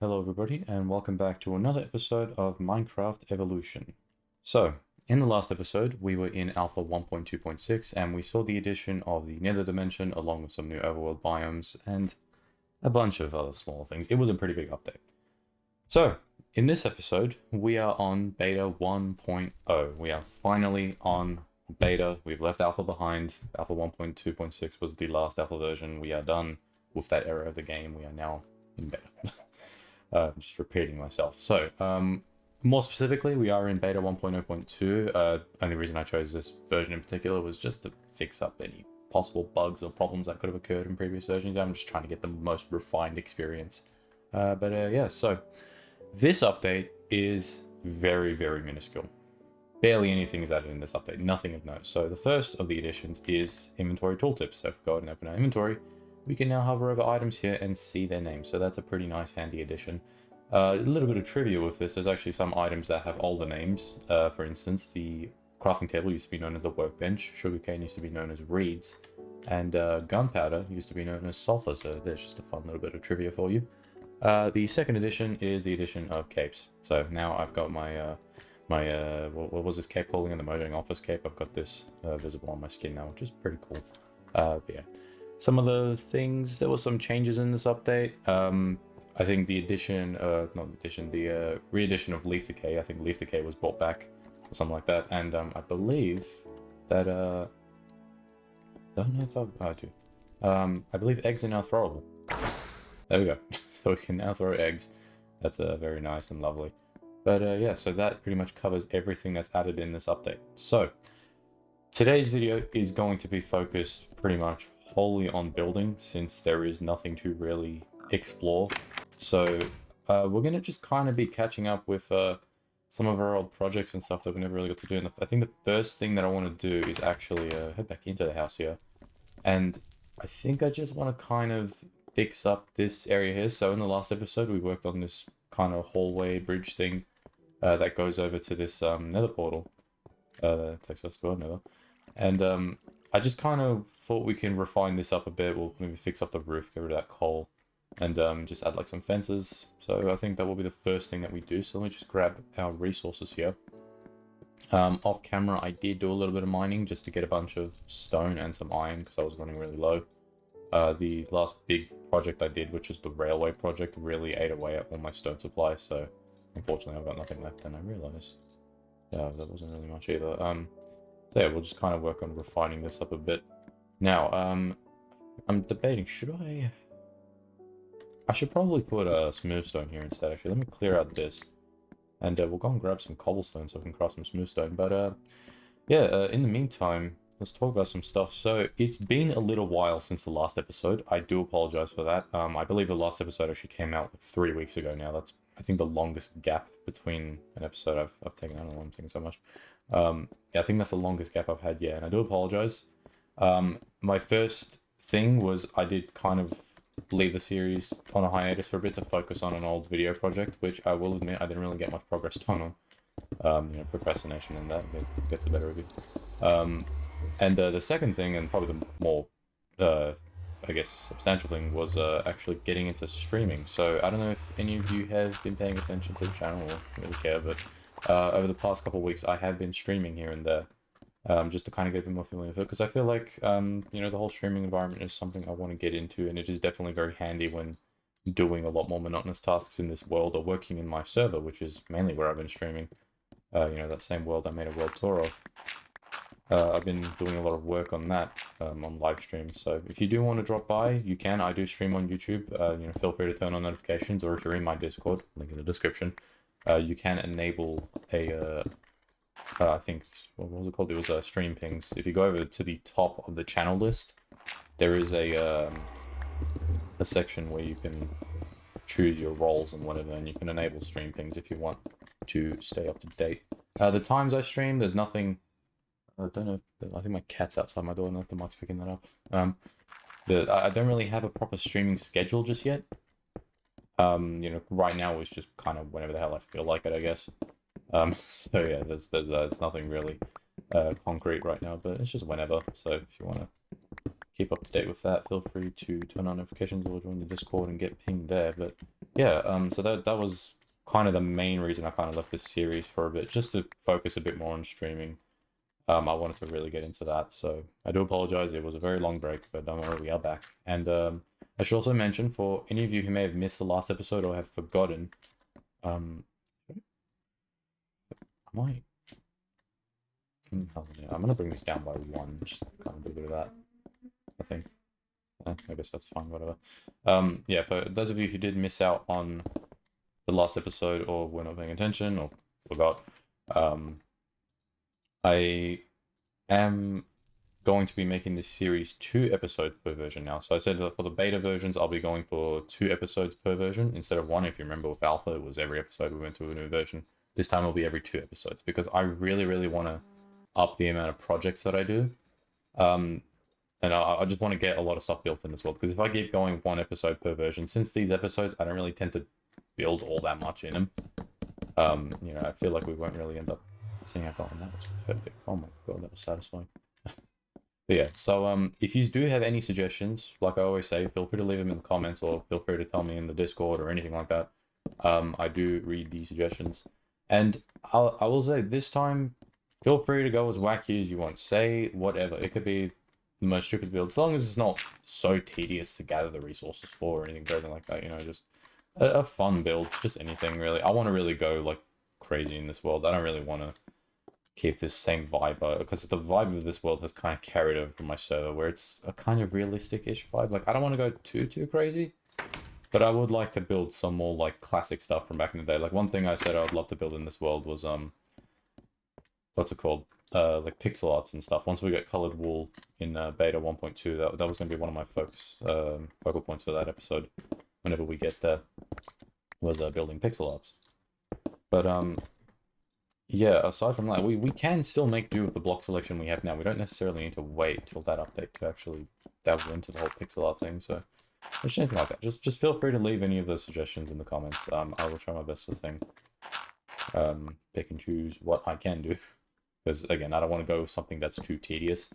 Hello everybody and welcome back to another episode of Minecraft Evolution. So, in the last episode we were in Alpha 1.2.6 and we saw the addition of the Nether Dimension along with some new overworld biomes and a bunch of other small things. It was a pretty big update. So, in this episode we are on Beta 1.0. We are finally on Beta. We've left Alpha behind. Alpha 1.2.6 was the last Alpha version. We are done with that era of the game. We are now in Beta. Just repeating myself. So, more specifically, we are in beta 1.0.2. Only reason I chose this version in particular was just to fix up any possible bugs or problems that could have occurred in previous versions. I'm just trying to get the most refined experience. Yeah, so this update is very, very minuscule. Barely anything is added in this update, nothing of note. So the first of the additions is inventory tooltips. So if we go ahead and open our inventory, we can now hover over items here and see their names. So that's a pretty nice, handy addition. A little bit of trivia with this, there's actually some items that have older names. For instance, the crafting table used to be known as the workbench, sugarcane used to be known as reeds, and gunpowder used to be known as sulfur. So there's just a fun little bit of trivia for you. The second addition is the addition of capes. So now I've got my what was this cape calling in the motoring office cape? I've got this visible on my skin now, which is pretty cool. But yeah. Some of the things, there were some changes in this update. I think the re-edition of Leaf Decay. I think Leaf Decay was brought back or something like that. And I believe that, don't know if I do. I believe eggs are now throwable. There we go. So we can now throw eggs. That's very nice and lovely. But yeah, so that pretty much covers everything that's added in this update. So today's video is going to be focused pretty much wholly on building, since there is nothing to really explore. So we're going to just kind of be catching up with some of our old projects and stuff that we never really got to do. And I think the first thing that I want to do is actually head back into the house here. And I think I just want to kind of fix up this area here. So in the last episode, we worked on this kind of hallway bridge thing that goes over to this nether portal. Takes us to our nether. And I just kind of thought we can refine this up a bit. We'll maybe fix up the roof, get rid of that coal, and just add like some fences. So I think that will be the first thing that we do. So let me just grab our resources here. Off camera, I did do a little bit of mining just to get a bunch of stone and some iron because I was running really low. The last big project I did, which is the railway project, really ate away at all my stone supply. So unfortunately, I've got nothing left, and I realized that wasn't really much either. So yeah, we'll just kind of work on refining this up a bit. Now, I'm debating, I should probably put a smooth stone here instead, actually. Let me clear out this. And we'll go and grab some cobblestone so we can craft some smooth stone. But yeah, in the meantime, let's talk about some stuff. So it's been a little while since the last episode. I do apologize for that. I believe the last episode actually came out 3 weeks ago now. That's, I think, the longest gap between an episode I've taken. I don't know why I'm thinking so much. Yeah, I think that's the longest gap I've had, yeah, and I do apologize. My first thing was I did kind of leave the series on a hiatus for a bit to focus on an old video project, which I will admit I didn't really get much progress done on. You know, procrastination and that gets the better of you. And the second thing, and probably the more, I guess, substantial thing, was actually getting into streaming. So I don't know if any of you have been paying attention to the channel or really care, but over the past couple of weeks, I have been streaming here and there, just to kind of get a bit more familiar with it, because I feel like, you know, the whole streaming environment is something I want to get into, and it is definitely very handy when doing a lot more monotonous tasks in this world or working in my server, which is mainly where I've been streaming. You know, that same world I made a world tour of. I've been doing a lot of work on that on live streams. So if you do want to drop by, you can. I do stream on YouTube. You know, feel free to turn on notifications, or if you're in my Discord, link in the description. You can enable a, I think, what was it called? It was stream pings. If you go over to the top of the channel list, there is a section where you can choose your roles and whatever, and you can enable stream pings if you want to stay up to date. The times I stream, there's nothing. I don't know. I think my cat's outside my door. I don't know if the mic's picking that up. I don't really have a proper streaming schedule just yet. You know, right now it's just kind of whenever the hell I feel like it, I guess. So yeah, there's nothing really concrete right now, but it's just whenever. So if you want to keep up to date with that, feel free to turn on notifications or join the Discord and get pinged there. But yeah, so that was kind of the main reason I kind of left this series for a bit, just to focus a bit more on streaming. I wanted to really get into that, so I do apologize. It was a very long break, but don't worry, we are back. And I should also mention, for any of you who may have missed the last episode or have forgotten, am I? I'm gonna bring this down by 1, just kind of do a bit of that, I think. I guess that's fine, whatever. Yeah, for those of you who did miss out on the last episode or were not paying attention or forgot, I am going to be making this series 2 episodes per version now. So I said that for the beta versions, I'll be going for 2 episodes per version instead of 1. If you remember with alpha, it was every episode we went to a new version. This time it'll be every 2 episodes because I really, really want to up the amount of projects that I do. And I just want to get a lot of stuff built in as well, because if I keep going 1 episode per version, since these episodes, I don't really tend to build all that much in them. You know, I feel like we won't really end up seeing how far. That was perfect. Oh my god, that was satisfying. But yeah, so if you do have any suggestions, like I always say, feel free to leave them in the comments or feel free to tell me in the Discord or anything like that. I do read these suggestions. And I will say, this time, feel free to go as wacky as you want. Say whatever. It could be the most stupid build, as long as it's not so tedious to gather the resources for or anything crazy like that, you know, just a fun build, just anything really. I want to really go like crazy in this world. I don't really want to keep this same vibe, because the vibe of this world has kind of carried over from my server, where it's a kind of realistic-ish vibe. Like, I don't want to go too crazy, but I would like to build some more like classic stuff from back in the day. Like, one thing I said I would love to build in this world was what's it called? Like pixel arts and stuff. Once we get colored wool in beta 1.2, that was going to be one of my focal points for that episode. Whenever we get there, was building pixel arts. But yeah, aside from that, we can still make do with the block selection we have now. We don't necessarily need to wait till that update to actually delve into the whole pixel art thing. So just anything like that. Just feel free to leave any of those suggestions in the comments. I will try my best to think. Pick and choose what I can do. Because, again, I don't want to go with something that's too tedious.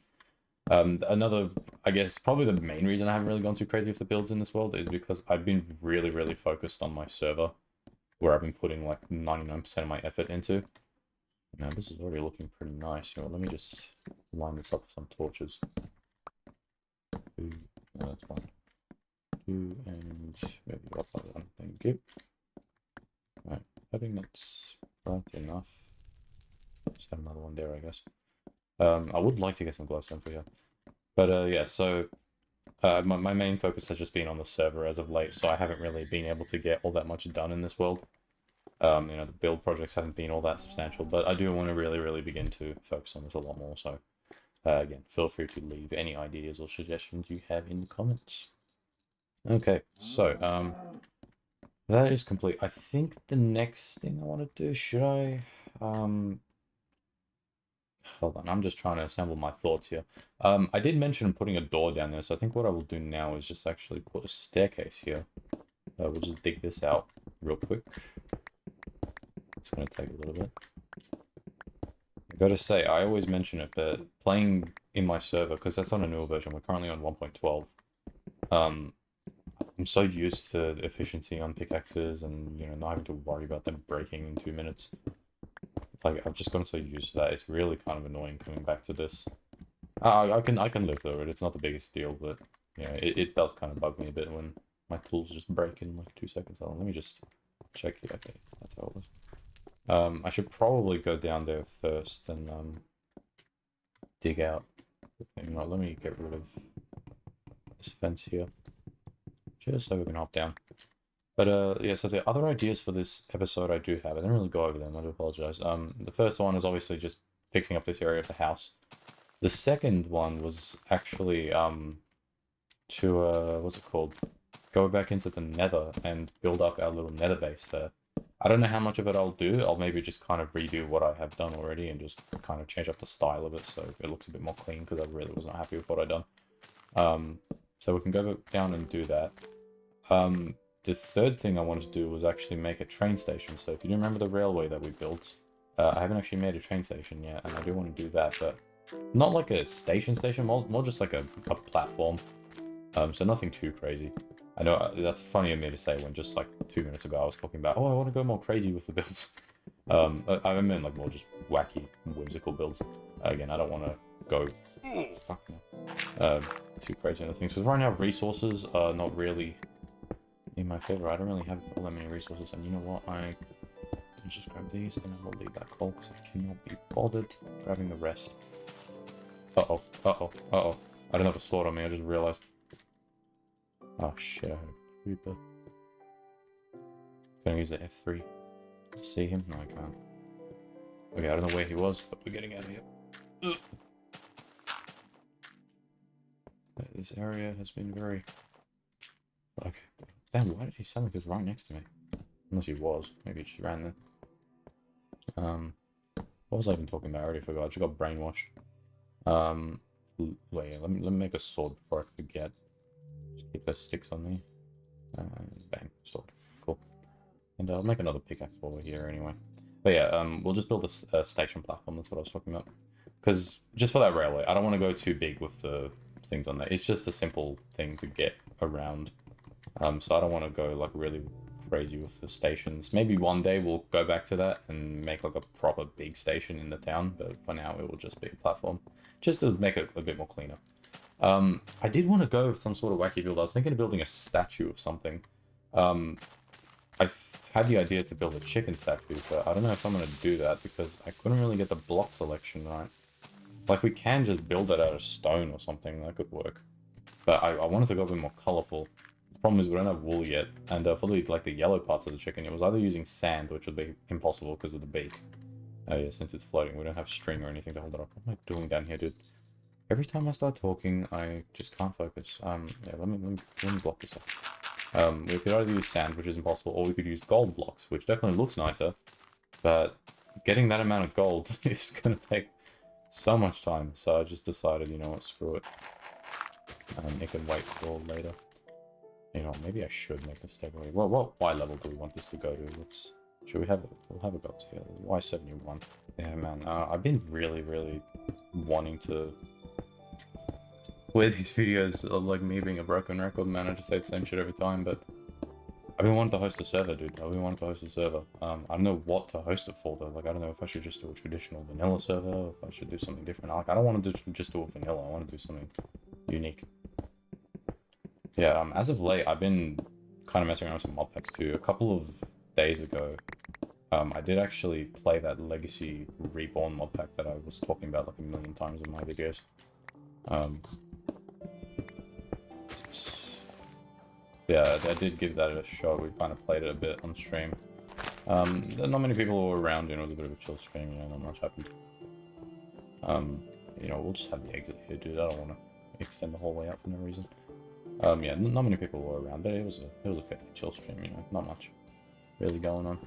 Another, I guess, probably the main reason I haven't really gone too crazy with the builds in this world is because I've been really, really focused on my server, where I've been putting, like, 99% of my effort into. Now, this is already looking pretty nice. You know, let me just line this up with some torches. 2, no, that's fine. 2, and maybe off that one. Thank you. Right, I think that's bright enough. Just have another one there, I guess. I would like to get some glowstone for you. But yeah, so my main focus has just been on the server as of late, so I haven't really been able to get all that much done in this world. You know, the build projects haven't been all that substantial, but I do want to really, really begin to focus on this a lot more, so again, feel free to leave any ideas or suggestions you have in the comments. Okay, so that is complete. I think the next thing I want to do, should I... Hold on, I'm just trying to assemble my thoughts here. I did mention putting a door down there, so I think what I will do now is just actually put a staircase here. We'll just dig this out real quick. It's going to take a little bit. I gotta say, I always mention it, but playing in my server, because that's on a newer version, we're currently on 1.12. I'm so used to the efficiency on pickaxes and, you know, not having to worry about them breaking in 2 minutes. Like, I've just gotten so used to that, it's really kind of annoying coming back to this. I can live through it, it's not the biggest deal, but, you know, it does kind of bug me a bit when my tools just break in like 2 seconds. Hold on, let me just check here. Okay, that's how it was. I should probably go down there first and dig out. Hang on, let me get rid of this fence here, just so we can hop down. But yeah, so the other ideas for this episode I do have. I didn't really go over them, I do apologize. The first one is obviously just fixing up this area of the house. The second one was actually to what's it called? Go back into the nether and build up our little nether base there. I don't know how much of it I'll do. I'll maybe just kind of redo what I have done already and just kind of change up the style of it so it looks a bit more clean, because I really was not happy with what I'd done. So we can go down and do that. The third thing I wanted to do was actually make a train station. So if you remember the railway that we built, I haven't actually made a train station yet, and I do want to do that, but not like a station, more just like a platform. So nothing too crazy. I know that's funny of me to say when just like 2 minutes ago I was talking about, oh, I want to go more crazy with the builds. I mean like more just wacky, whimsical builds. Again, I don't want to go fuck no, too crazy into things. Because right now resources are not really in my favor. I don't really have all that many resources, and you know what? I just grab these and I will leave that coal because I cannot be bothered grabbing the rest. Uh-oh, uh-oh, uh-oh. I don't have a sword on me, I just realized. Oh shit, I had a creeper. Can I use the F3 to see him? No, I can't. Okay, I don't know where he was, but we're getting out of here. Ugh. This area has been very... Okay. Damn, why did he sound like he was right next to me? Unless he was. Maybe he just ran there. What was I even talking about? I already forgot. I just got brainwashed. Wait, let me make a sword before I forget. Just keep those sticks on me. Bang, sword. Cool. And I'll make another pickaxe while we're here anyway. But yeah, we'll just build a station platform. That's what I was talking about. Because just for that railway, I don't want to go too big with the things on there. It's just a simple thing to get around. So I don't want to go like really crazy with the stations. Maybe one day we'll go back to that and make like a proper big station in the town. But for now, it will just be a platform. Just to make it a bit more cleaner. I did want to go with some sort of wacky build. I was thinking of building a statue of something. I had the idea to build a chicken statue, but I don't know if I'm going to do that because I couldn't really get the block selection right. Like, we can just build it out of stone or something. That could work. But I wanted to go a bit more colorful. The problem is we don't have wool yet. And for the yellow parts of the chicken, it was either using sand, which would be impossible because of the beak. Oh yeah, since it's floating, we don't have string or anything to hold it up. What am I doing down here, dude? Every time I start talking, I just can't focus. Yeah, let me block this up. We could either use sand, which is impossible, or we could use gold blocks, which definitely looks nicer. But getting that amount of gold is going to take so much time. So I just decided, you know what, screw it. It can wait for later. You know, maybe I should make this take away. Well, what Y level do we want this to go to? Should we have it? We'll have it go to Y71. Yeah, man. I've been really wanting to play these videos of like me being a broken record, man. I just say the same shit every time, but I've been wanting to host a server, dude. I've been wanting to host a server. I don't know what to host it for, though. Like, I don't know if I should just do a traditional vanilla server, or if I should do something different. Like, I don't want to just do a vanilla. I want to do something unique. Yeah, as of late, I've been kind of messing around with some mod packs, too. A couple of days ago, I did actually play that Legacy Reborn mod pack that I was talking about like a million times in my videos. Yeah, I did give that a shot. We kind of played it a bit on stream. Not many people were around, you know, it was a bit of a chill stream, you know, not much happened. You know, we'll just have the exit here, dude. I don't want to extend the whole way out for no reason. Yeah, not many people were around, but it was a fairly chill stream, you know, not much really going on.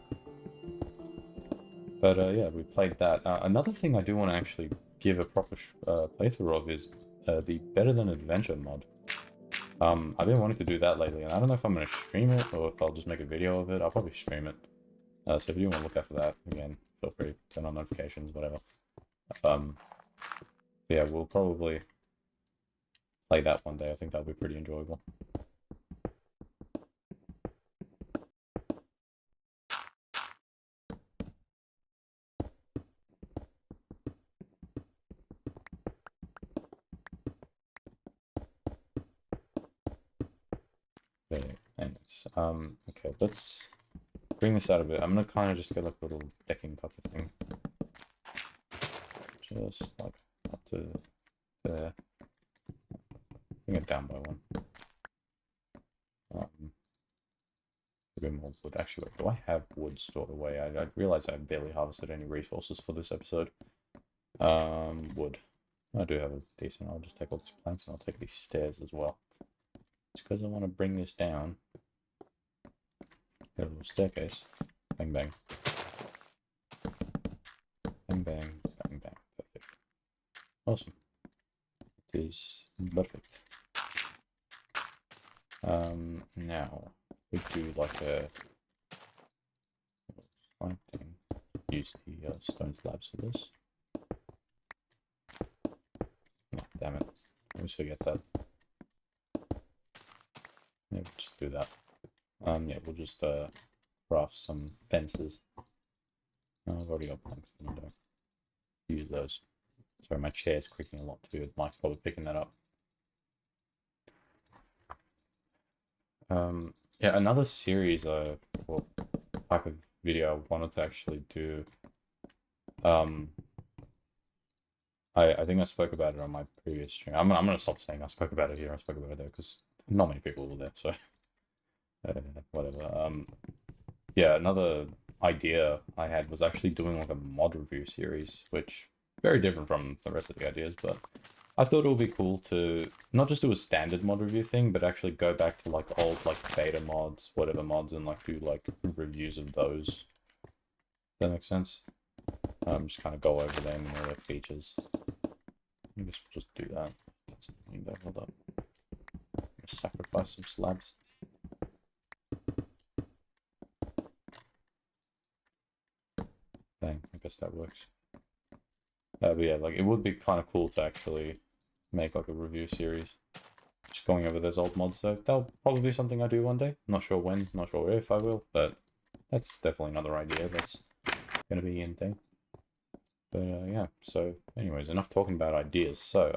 But yeah, we played that. Another thing I do want to actually give a proper playthrough of is the Better Than Adventure mod. I've been wanting to do that lately, and I don't know if I'm going to stream it or if I'll just make a video of it. I'll probably stream it. So if you want to look out for that, again, feel free to turn on notifications, whatever. Yeah, we'll probably play that one day. I think that'll be pretty enjoyable. Okay, anyways, okay, let's bring this out a bit. I'm gonna kind of just get like a little decking type of thing. Just like up to there. Bring it down by one. A bit more wood. Actually, wait, do I have wood stored away? I realize I barely harvested any resources for this episode. Wood. I do have a decent. I'll just take all these planks and I'll take these stairs as well. It's because I want to bring this down. Get a little staircase. Bang bang. Bang bang. Bang bang. Perfect. Awesome. It is perfect. Now we do like a slight thing. Use the stone slabs for this. No, damn it. I always forget that. Maybe just do that. Yeah, we'll just craft some fences. I've already got planks for window. Use those. Sorry, my chair's creaking a lot too. Mike's probably picking that up. Yeah, another series or type of video I wanted to actually do. I think I spoke about it on my previous stream. I'm gonna stop saying I spoke about it here. I spoke about it there because not many people were there. So whatever. Yeah, another idea I had was actually doing like a mod review series, which very different from the rest of the ideas, but I thought it would be cool to not just do a standard mod review thing, but actually go back to like old like beta mods, whatever mods, and like do like reviews of those. Does that make sense? Just kind of go over them and all their features. I guess we'll just do that. That's something there. Hold up. Sacrifice some slabs. Bang, I guess that works. But yeah, like it would be kind of cool to actually make like a review series. Just going over those old mods, so that'll probably be something I do one day. Not sure when, not sure if I will, but that's definitely another idea that's gonna be in thing. But yeah, so anyways, enough talking about ideas. So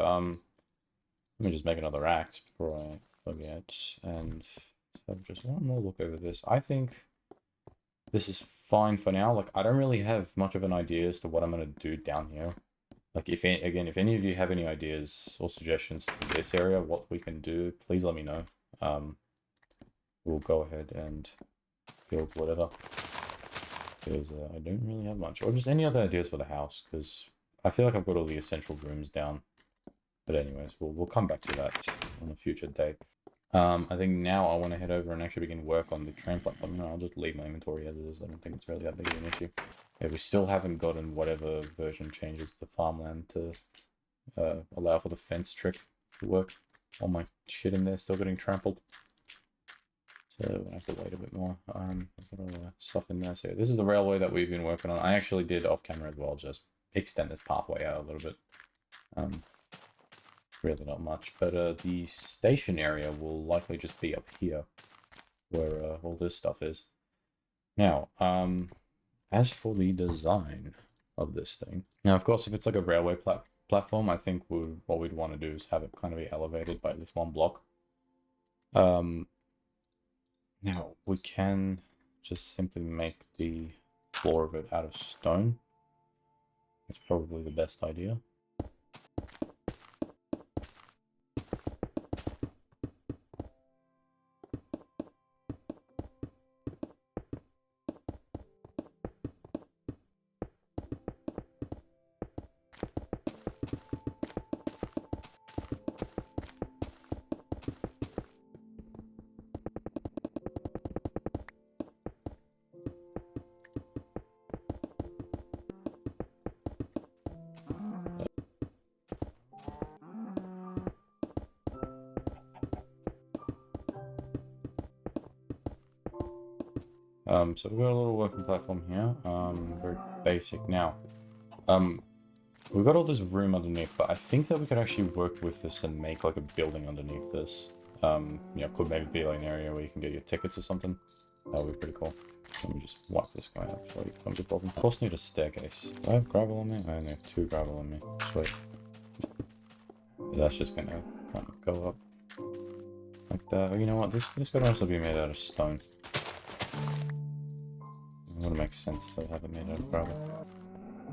let me just make another axe before I forget, and let's have just one more look over this. I think this is fine for now. Like I don't really have much of an idea as to what I'm gonna do down here. Like if any of you have any ideas or suggestions for this area, what we can do, please let me know. We'll go ahead and build whatever. Because I don't really have much. Or just any other ideas for the house, because I feel like I've got all the essential rooms down. But anyways, we'll come back to that on a future date. I think now I want to head over and actually begin work on the train platform. No, I'll just leave my inventory as it is. I don't think it's really that big of an issue. Yeah, we still haven't gotten whatever version changes the farmland to allow for the fence trick to work. All my shit in there still getting trampled. So we're gonna have to wait a bit more. I've got all the stuff in there. So this is the railway that we've been working on. I actually did off camera as well, just extend this pathway out a little bit. Really not much, but the station area will likely just be up here, where all this stuff is. Now, as for the design of this thing, now of course, if it's like a railway platform, I think what we'd want to do is have it kind of be elevated by at least one block. Now, we can just simply make the floor of it out of stone. That's probably the best idea. So we've got a little working platform here, very basic. Now, we've got all this room underneath, but I think that we could actually work with this and make like a building underneath this. Yeah, could maybe be like an area where you can get your tickets or something. That would be pretty cool. Let me just wipe this guy up before he becomes a problem. Of course, need a staircase. Do I have gravel on me? I only have 2 gravel on me. Sweet. That's just gonna kind of go up like that. You know what? This could also be made out of stone. It would make sense to have it made out of gravel.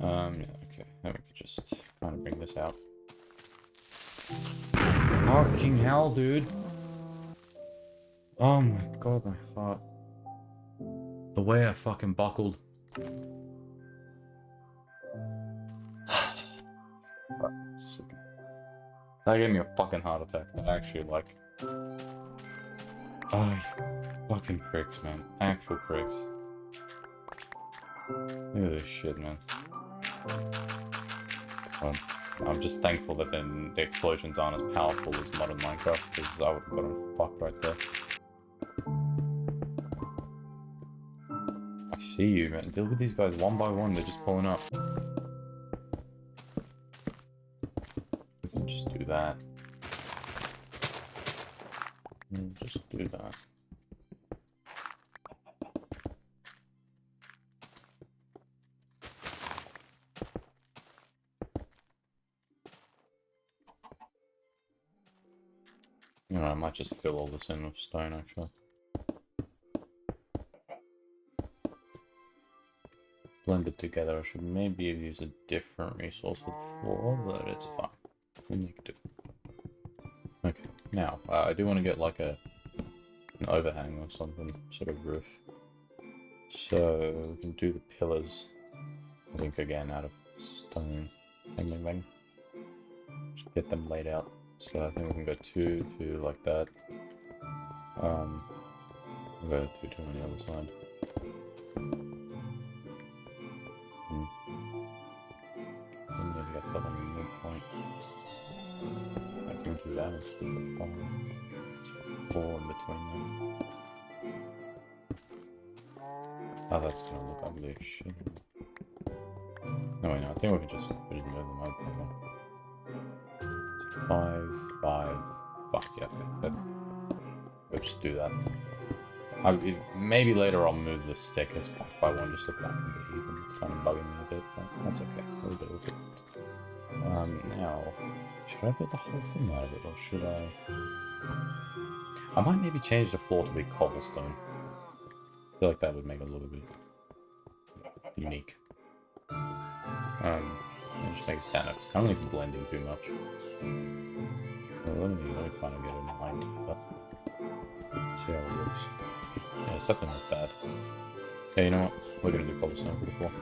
Yeah, okay. Then we could just kind of bring this out. Fucking hell, dude. Oh my god, my heart. The way I fucking buckled. That gave me a fucking heart attack. Actually, like... Oh, fucking pricks, man. Actual pricks. Look at this shit, man. I'm just thankful that then the explosions aren't as powerful as modern Minecraft, because I would have gotten fucked right there. I see you, man. Deal with these guys one by one, they're just pulling up. We can just do that. Just do that. You know, I might just fill all this in with stone, actually. Blend it together. I should maybe use a different resource for the floor, but it's fine. We'll make do. Okay, now, I do want to get like an overhang or something, sort of roof. So, we can do the pillars, I think, again, out of stone. Bang, bang, bang. Just get them laid out. So I think we can go two like that. We'll go two on the other side. And maybe get that on the midpoint. I can do that. Let's do the it's 4 in between them. Oh, that's gonna look ugly as shit. No, wait, no, I think we can just move them up. So 5. Fuck yeah, okay. We'll just do that. Maybe later I'll move the staircase back by one just so that can be even. It's kind of bugging me a bit, but that's okay. We'll deal with it. Now, should I build the whole thing out of it, or should I? I might maybe change the floor to be cobblestone. I feel like that would make it a little bit unique. And just make it stand up. It's kind of like blending too much. Well, let me kind of get it in mind, but see how it looks. Yeah, it's definitely not bad. Yeah, you know what? We're gonna do cobblestone for the floor.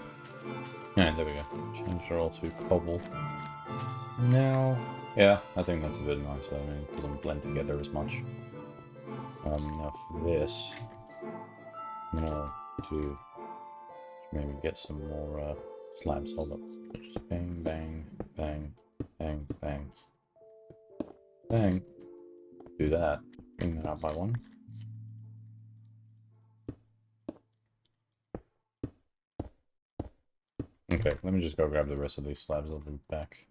Yeah, there we go. Change it all to cobble. Now, yeah, I think that's a bit nicer. I mean, it doesn't blend together as much. Now for this, I'm gonna do maybe get some more slabs. Hold up. Just bang, bang, bang, bang, bang, bang. Do that. Bring that out by one. Okay, let me just go grab the rest of these slabs. I'll be back.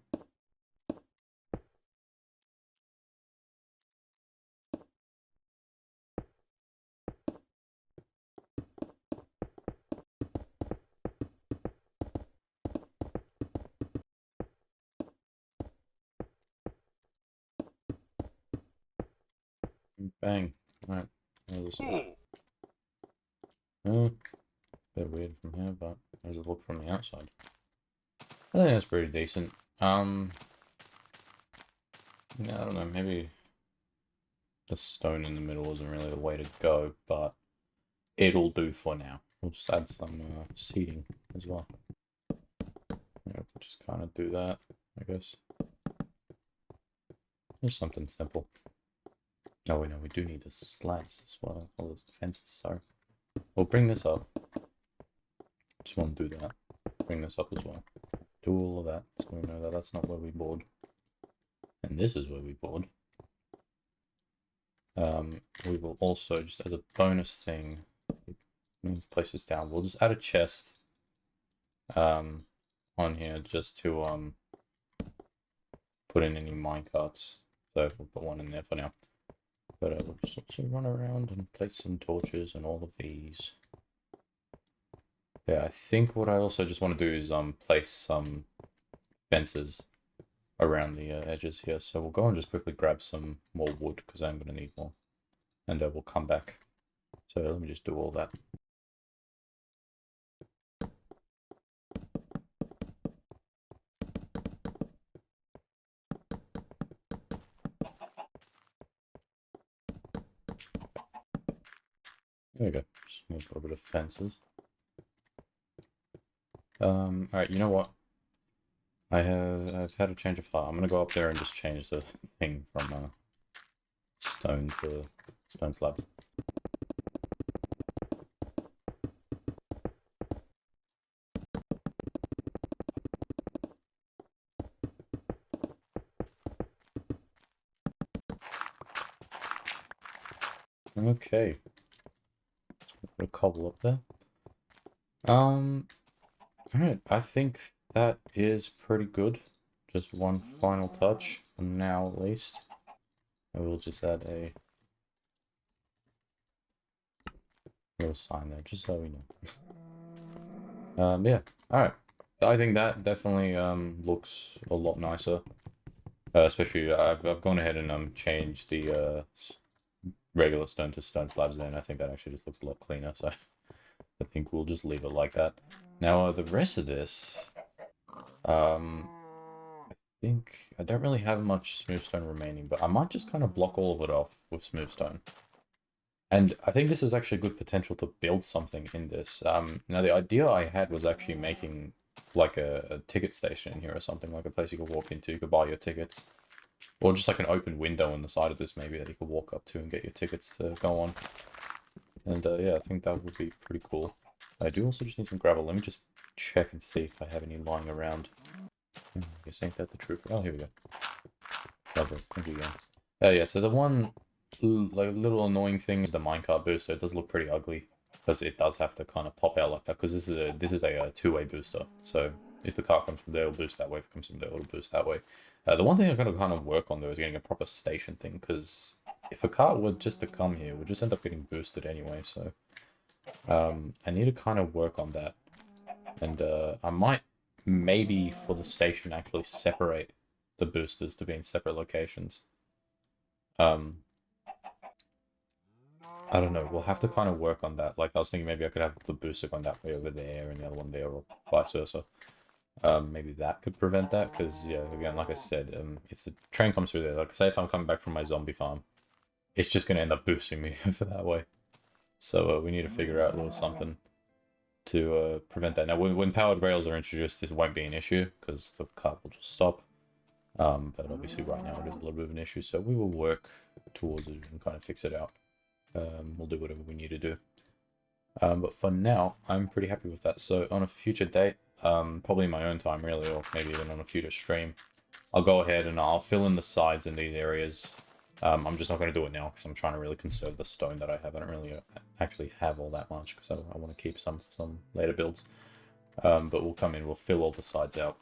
Bang. Alright. Oh, bit weird from here, but how does it look from the outside? I think that's pretty decent. Yeah, I don't know, maybe the stone in the middle isn't really the way to go, but it'll do for now. We'll just add some seating as well. Yeah, we'll just kind of do that, I guess. Just something simple. Oh, wait, no, we do need the slabs as well. All the fences, sorry. We'll bring this up. Just want to do that. Bring this up as well. Do all of that, so we know that that's not where we bored. And this is where we bored. We will also, just as a bonus thing, place this down. We'll just add a chest on here just to put in any minecarts. So we'll put one in there for now. But we'll just also run around and place some torches and all of these. Yeah, I think what I also just want to do is place some fences around the edges here. So we'll go and just quickly grab some more wood because I'm going to need more. And we'll come back. So let me just do all that. There we go. Just need a little bit of fences. Alright, you know what? I've had a change of heart. I'm gonna go up there and just change the thing from stone to stone slabs. Okay. Put a cobble up there. Alright, I think that is pretty good. Just one final touch, for now at least. I will just add a little sign there, just so we know. Yeah, alright. I think that definitely looks a lot nicer. Especially, I've gone ahead and changed the regular stone to stone slabs there, and I think that actually just looks a lot cleaner, so I think we'll just leave it like that. Now, the rest of this, I think I don't really have much smooth stone remaining, but I might just kind of block all of it off with smooth stone. And I think this is actually good potential to build something in this. Now, the idea I had was actually making like a ticket station in here or something, like a place you could walk into, you could buy your tickets. Or just like an open window on the side of this maybe that you could walk up to and get your tickets to go on. And yeah, I think that would be pretty cool. I do also just need some gravel. Let me just check and see if I have any lying around. I guess ain't that the truth. Oh, here we go. Lovely. Thank you again. Yeah, so the one like little annoying thing is the minecart booster. It does look pretty ugly because it does have to kind of pop out like that because this is a two-way booster. So if the car comes from there, it'll boost that way. If it comes from there, it'll boost that way. The one thing I'm going to kind of work on though is getting a proper station thing because if a car were just to come here, we'll just end up getting boosted anyway. So I need to kind of work on that, and I might maybe for the station actually separate the boosters to be in separate locations. I don't know, we'll have to kind of work on that. Like, I was thinking maybe I could have the booster going that way over there and the other one there, or vice versa. Maybe that could prevent that, because, yeah, again, like I said, if the train comes through there, like, say if I'm coming back from my zombie farm, it's just going to end up boosting me over that way. So, we need to figure out a little something to prevent that. Now, when powered rails are introduced, this won't be an issue, because the car will just stop. But obviously right now it is a little bit of an issue, so we will work towards it and kind of fix it out. We'll do whatever we need to do. But for now, I'm pretty happy with that. So on a future date, probably in my own time really, or maybe even on a future stream, I'll go ahead and I'll fill in the sides in these areas. I'm just not going to do it now because I'm trying to really conserve the stone that I have. I don't really actually have all that much because I want to keep some for some later builds. But we'll come in, we'll fill all the sides out.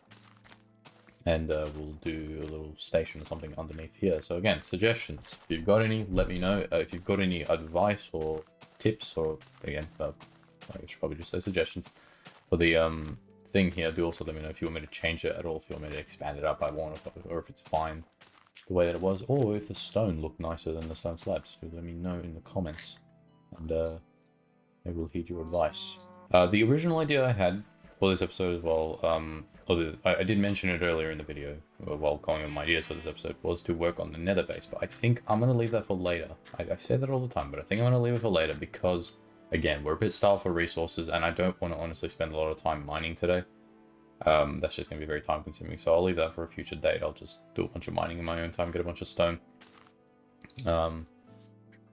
And we'll do a little station or something underneath here. So again, suggestions. If you've got any, let me know. If you've got any advice or tips, or again, I should probably just say suggestions for the thing here. Do also let me know if you want me to change it at all. If you want me to expand it up, I want, or if it's fine the way that it was, or if the stone looked nicer than the stone slabs. So let me know in the comments, and maybe we'll heed your advice. The original idea I had for this episode as well, I did mention it earlier in the video while going on my ideas for this episode, was to work on the nether base, but I think I'm going to leave that for later. I say that all the time, but I think I'm going to leave it for later because, again, we're a bit starved for resources, and I don't want to honestly spend a lot of time mining today. That's just going to be very time consuming, so I'll leave that for a future date. I'll just do a bunch of mining in my own time, get a bunch of stone. Yeah,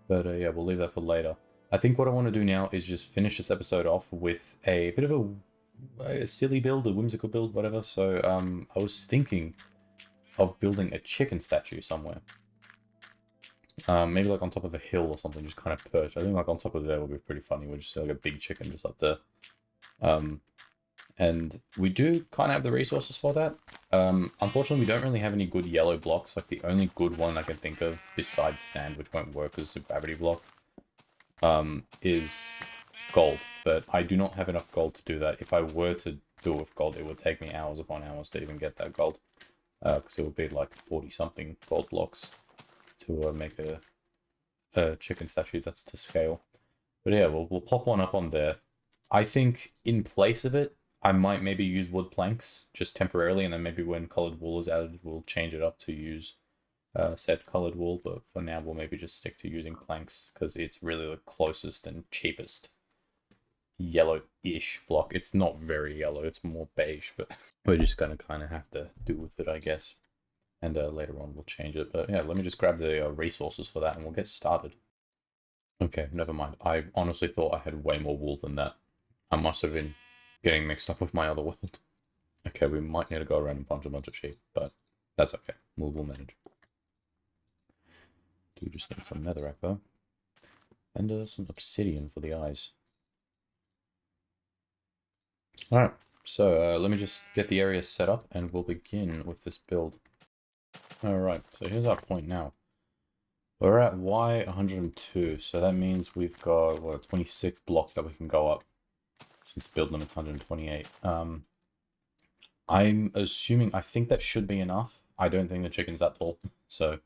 we'll leave that for later. I think what I want to do now is just finish this episode off with a bit of a silly build, a whimsical build, whatever. So I was thinking of building a chicken statue somewhere. Maybe like on top of a hill or something, just kind of perch. I think like on top of there would be pretty funny. We'll just see like a big chicken just up there. And we do kind of have the resources for that. Unfortunately, we don't really have any good yellow blocks. Like the only good one I can think of besides sand, which won't work as a gravity block, is gold. But I do not have enough gold to do that. If I were to do it with gold, it would take me hours upon hours to even get that gold. Because it would be like 40-something gold blocks to make a chicken statue that's to scale. But yeah, we'll pop one up on there. I think in place of it, I might maybe use wood planks just temporarily, and then maybe when colored wool is added, we'll change it up to use said colored wool. But for now, we'll maybe just stick to using planks because it's really the closest and cheapest yellow-ish block. It's not very yellow, it's more beige, but we're just gonna kind of have to do with it, I guess. And later on, we'll change it. But yeah, let me just grab the resources for that, and we'll get started. Okay, never mind. I honestly thought I had way more wool than that. I must have been getting mixed up with my other world. Okay, we might need to go around and punch a bunch of sheep, but that's okay. We'll manage. Do just need some netherrack though. And some obsidian for the eyes. Alright, so let me just get the area set up and we'll begin with this build. Alright, so here's our point now. We're at Y102, so that means we've got, what, 26 blocks that we can go up. Since build limit's 128. I'm assuming, I think that should be enough. I don't think the chicken's that tall, so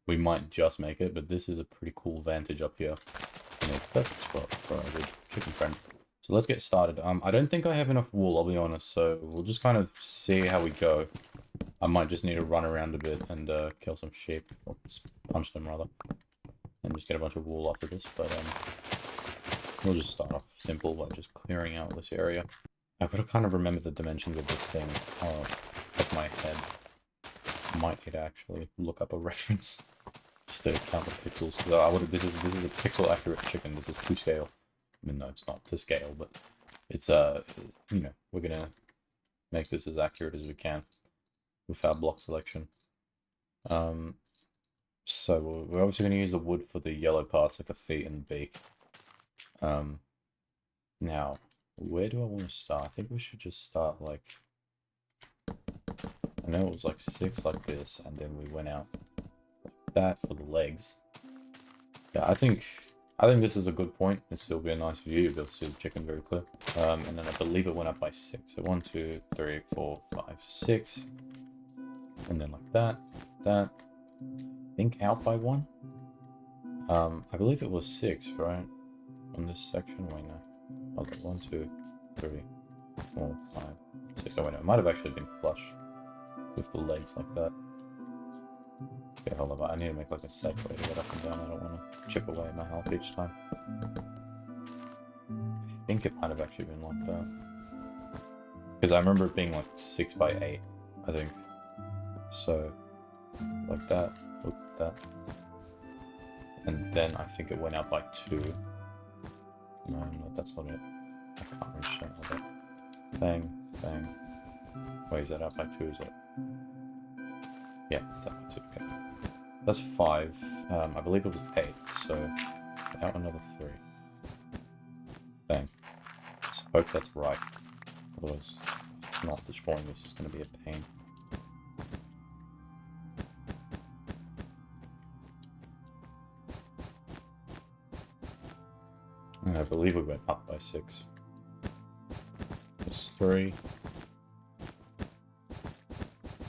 we might just make it, but this is a pretty cool vantage up here. And a perfect spot for a good chicken friend. So let's get started. I don't think I have enough wool, I'll be honest, so we'll just kind of see how we go. I might just need to run around a bit and kill some sheep, or punch them rather, and just get a bunch of wool after this, but we'll just start off simple by just clearing out this area. I've got to kind of remember the dimensions of this thing off my head. I might need to actually look up a reference just to count the pixels, because this is a pixel accurate chicken. This is to scale. I mean, no, it's not to scale, but it's you know, we're gonna make this as accurate as we can with our block selection. So we're obviously going to use the wood for the yellow parts, like the feet and the beak. Now, where do I want to start? I think we should just start like, I know it was like 6 like this, and then we went out like that for the legs. Yeah, I think this is a good point. It'll still be a nice view. You'll be able to see the chicken very clear. And then I believe it went up by 6. So 1, 2, 3, 4, 5, 6. And then like that. I think out by 1. I believe it was 6, right? On this section. Wait, no. Okay, 1, 2, 3, 4, 5, 6. Oh wait, no. It might have actually been flush with the legs like that. Okay, hold on. I need to make like a safe way to get up and down. I don't want to chip away at my health each time. I think it might have actually been like that. Because I remember it being like 6 by 8, I think. So, like that, look at that. And then I think it went out by 2. No, that's not it. I can't reach that with that. Bang, bang. Wait, is that out by 2? Is it? Yeah, it's out by 2. Okay. That's 5. I believe it was 8, so out another 3. Bang. Let's hope that's right. Otherwise, if it's not, destroying this is going to be a pain. And I believe we went up by 6. It's 3,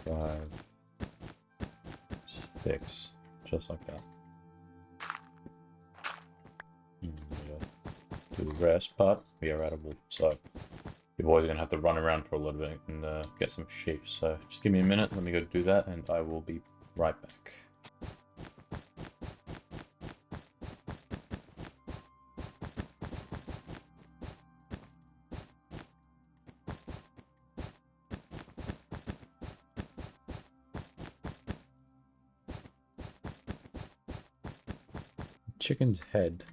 5, 6, just like that. And do the rest, but we are out of wool, so your boys are going to have to run around for a little bit and get some sheep. So just give me a minute, let me go do that, and I will be right back. Chicken's head,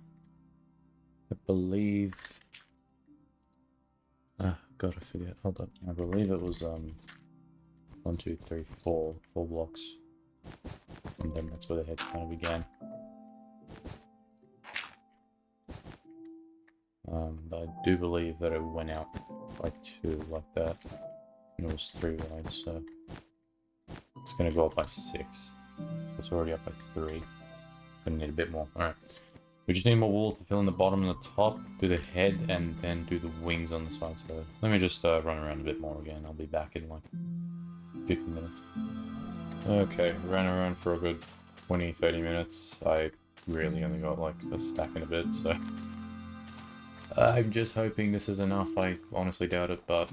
I believe, gotta forget, hold up, I believe it was 1, 2, 3, 4 blocks, and then that's where the head kind of began. But I do believe that it went out by 2 like that, and it was 3 wide, so it's gonna go up by 6. It's already up by 3. Gonna need a bit more. Alright. We just need more wool to fill in the bottom and the top, do the head, and then do the wings on the side. So let me just run around a bit more again. I'll be back in like 50 minutes. Okay, ran around for a good 20-30 minutes. I really only got like a stack and a bit, so I'm just hoping this is enough. I honestly doubt it, but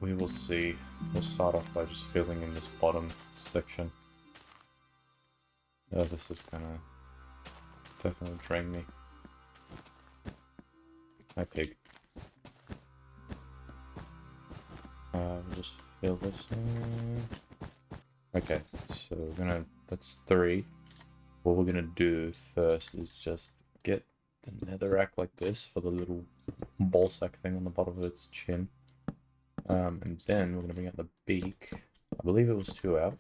we will see. We'll start off by just filling in this bottom section. This is gonna definitely drain me. My pig. We'll just fill this in. Okay, so we're gonna, that's 3. What we're gonna do first is just get the netherrack like this for the little ball sack thing on the bottom of its chin. And then we're gonna bring out the beak. I believe it was 2 out.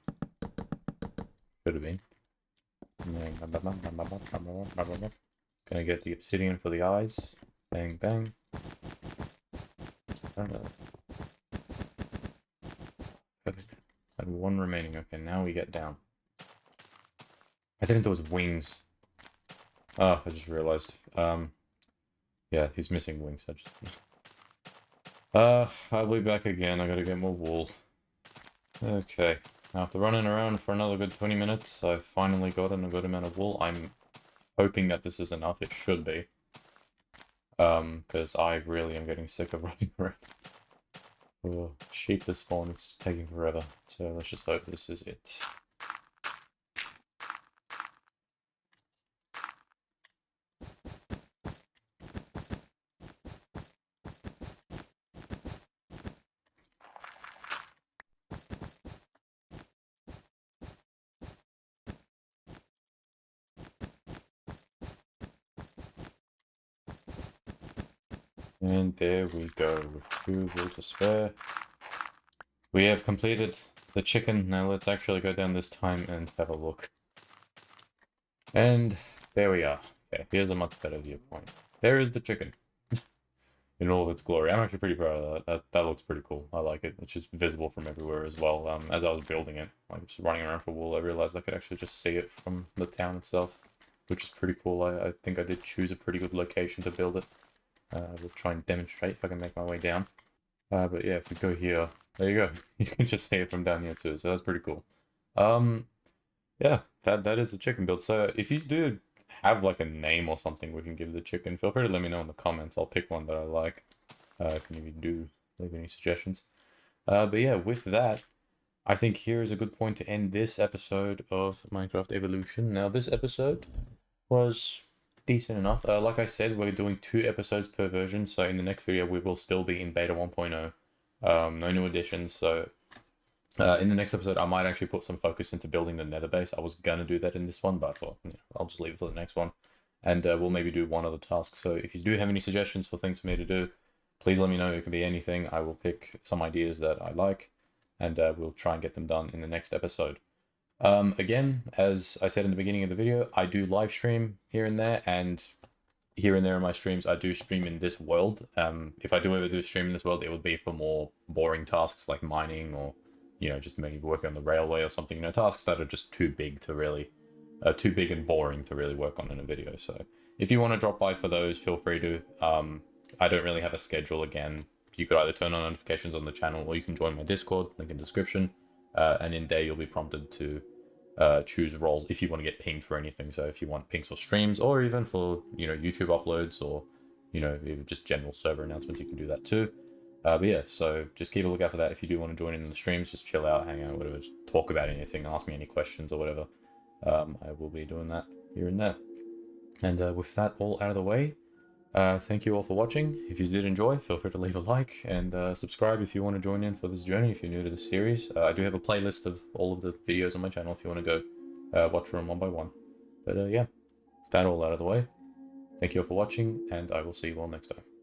Could have been. Gonna get the obsidian for the eyes. Bang, bang. Perfect. Had 1 remaining. Okay, now we get down. I didn't know it was wings. Oh, I just realized. Yeah, he's missing wings. I'll be back again. I gotta get more wool. Okay. After running around for another good 20 minutes, I finally gotten a good amount of wool. I'm hoping that this is enough. It should be. Because I really am getting sick of running around. Oh, sheep to spawn, it's taking forever. So let's just hope this is it. And there we go, with 2 wool to spare. We have completed the chicken. Now let's actually go down this time and have a look. And there we are. Okay, here's a much better viewpoint. There is the chicken. In all of its glory. I'm actually pretty proud of that. That looks pretty cool. I like it. It's just visible from everywhere as well. As I was building it, like just running around for wool, I realized I could actually just see it from the town itself, which is pretty cool. I think I did choose a pretty good location to build it. We'll try and demonstrate if I can make my way down. But yeah, if we go here, there you go. You can just see it from down here too, so that's pretty cool. Yeah, that is the chicken build. So if you do have like a name or something we can give the chicken, feel free to let me know in the comments. I'll pick one that I like. If any of you do leave any suggestions. But yeah, with that, I think here is a good point to end this episode of Minecraft Evolution. Now, this episode was decent enough. Like I said, we're doing 2 episodes per version, so in the next video we will still be in beta 1.0. No new additions, so in the next episode I might actually put some focus into building the nether base. I was gonna do that in this one, but I thought, yeah, I'll just leave it for the next one. And we'll maybe do one other task. So if you do have any suggestions for things for me to do, please let me know. It can be anything. I will pick some ideas that I like, and we'll try and get them done in the next episode. Again, as I said in the beginning of the video, I do live stream here and there, and here and there in my streams, I do stream in this world. If I do ever do stream in this world, it would be for more boring tasks like mining or, you know, just maybe working on the railway or something, you know, tasks that are just too big to really, too big and boring to really work on in a video. So if you want to drop by for those, feel free to. I don't really have a schedule again. You could either turn on notifications on the channel or you can join my Discord, link in description. And in there you'll be prompted to choose roles if you want to get pinged for anything. So if you want pings for streams or even for, you know, YouTube uploads or, you know, even just general server announcements, you can do that too. But yeah, so just keep a lookout for that. If you do want to join in the streams, just chill out, hang out, whatever, just talk about anything, ask me any questions or whatever. I will be doing that here and there. And with that all out of the way, thank you all for watching. If you did enjoy, feel free to leave a like and subscribe if you want to join in for this journey, if you're new to the series. I do have a playlist of all of the videos on my channel if you want to go watch them one by one. But yeah, with that all out of the way, thank you all for watching, and I will see you all next time.